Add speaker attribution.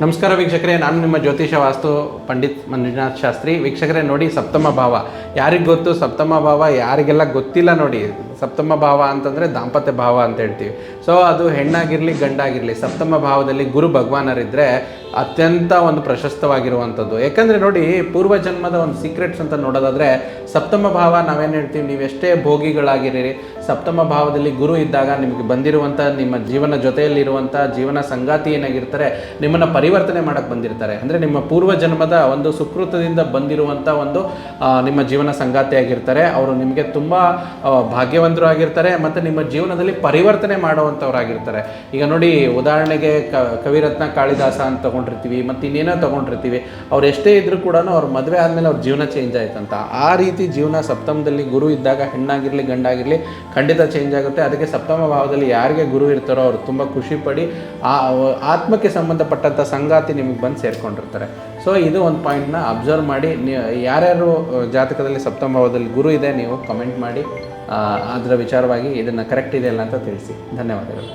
Speaker 1: ನಮಸ್ಕಾರ ವೀಕ್ಷಕರೇ, ನಾನು ನಿಮ್ಮ ಜ್ಯೋತಿಷ ವಾಸ್ತು ಪಂಡಿತ್ ಮಂಜುನಾಥ್ ಶಾಸ್ತ್ರಿ. ವೀಕ್ಷಕರೇ ನೋಡಿ, ಸಪ್ತಮ ಭಾವ ಯಾರಿಗೆ ಗೊತ್ತು? ಸಪ್ತಮ ಭಾವ ಯಾರಿಗೆಲ್ಲ ಗೊತ್ತಿಲ್ಲ ನೋಡಿ. ಸಪ್ತಮ ಭಾವ ಅಂತಂದರೆ ದಾಂಪತ್ಯ ಭಾವ ಅಂತ ಹೇಳ್ತೀವಿ. ಸೊ ಅದು ಹೆಣ್ಣಾಗಿರಲಿ ಗಂಡಾಗಿರಲಿ, ಸಪ್ತಮ ಭಾವದಲ್ಲಿ ಗುರು ಭಗವಾನರಿದ್ದರೆ ಅತ್ಯಂತ ಒಂದು ಪ್ರಶಸ್ತವಾಗಿರುವಂಥದ್ದು. ಯಾಕಂದರೆ ನೋಡಿ, ಪೂರ್ವಜನ್ಮದ ಒಂದು ಸೀಕ್ರೆಟ್ಸ್ ಅಂತ ನೋಡೋದಾದರೆ, ಸಪ್ತಮ ಭಾವ ನಾವೇನು ಹೇಳ್ತೀವಿ, ನೀವೆಷ್ಟೇ ಭೋಗಿಗಳಾಗಿರಿ, ಸಪ್ತಮ ಭಾವದಲ್ಲಿ ಗುರು ಇದ್ದಾಗ ನಿಮಗೆ ಬಂದಿರುವಂಥ ನಿಮ್ಮ ಜೀವನ ಜೊತೆಯಲ್ಲಿರುವಂಥ ಜೀವನ ಸಂಗಾತಿ ಏನಾಗಿರ್ತಾರೆ, ನಿಮ್ಮನ್ನು ಪರಿವರ್ತನೆ ಮಾಡೋಕ್ಕೆ ಬಂದಿರ್ತಾರೆ. ಅಂದರೆ ನಿಮ್ಮ ಪೂರ್ವಜನ್ಮದ ಒಂದು ಸುಕೃತದಿಂದ ಬಂದಿರುವಂಥ ಒಂದು ನಿಮ್ಮ ಜೀವನ ಸಂಗಾತಿಯಾಗಿರ್ತಾರೆ. ಅವರು ನಿಮಗೆ ತುಂಬ ಭಾಗ್ಯವಂತರು ಆಗಿರ್ತಾರೆ ಮತ್ತು ನಿಮ್ಮ ಜೀವನದಲ್ಲಿ ಪರಿವರ್ತನೆ ಮಾಡುವಂಥವ್ರಾಗಿರ್ತಾರೆ. ಈಗ ನೋಡಿ, ಉದಾಹರಣೆಗೆ ಕವಿರತ್ನ ಕಾಳಿದಾಸ ಅಂತ ತೊಗೊಂಡಿರ್ತೀವಿ, ಮತ್ತು ಇನ್ನೇನೋ ತೊಗೊಂಡಿರ್ತೀವಿ. ಅವ್ರು ಎಷ್ಟೇ ಇದ್ದರೂ ಕೂಡ ಅವ್ರ ಮದುವೆ ಆದಮೇಲೆ ಅವ್ರ ಜೀವನ ಚೇಂಜ್ ಆಯ್ತಂತ. ಆ ರೀತಿ ಜೀವನ ಸಪ್ತಮದಲ್ಲಿ ಗುರು ಇದ್ದಾಗ ಹೆಣ್ಣಾಗಿರಲಿ ಗಂಡಾಗಿರಲಿ ಖಂಡಿತ ಚೇಂಜ್ ಆಗುತ್ತೆ. ಅದಕ್ಕೆ ಸಪ್ತಮ ಭಾವದಲ್ಲಿ ಯಾರಿಗೆ ಗುರು ಇರ್ತಾರೋ ಅವರು ತುಂಬ ಖುಷಿ ಪಡಿ ಆ ಆತ್ಮಕ್ಕೆ ಸಂಬಂಧಪಟ್ಟಂಥ ಸಂಗಾತಿ ನಿಮಗೆ ಬಂದು ಸೇರಿಕೊಂಡಿರ್ತಾರೆ. ಸೊ ಇದು ಒಂದು ಪಾಯಿಂಟ್ನ ಅಬ್ಸರ್ವ್ ಮಾಡಿ. ಯಾರ್ಯಾರು ಜಾತಕದಲ್ಲಿ ಸಪ್ತಮ ಭಾವದಲ್ಲಿ ಗುರು ಇದೆ, ನೀವು ಕಮೆಂಟ್ ಮಾಡಿ ಅದರ ವಿಚಾರವಾಗಿ ಇದನ್ನು ಕರೆಕ್ಟ್ ಇದೆಯಲ್ಲ ಅಂತ ತಿಳಿಸಿ. ಧನ್ಯವಾದಗಳು.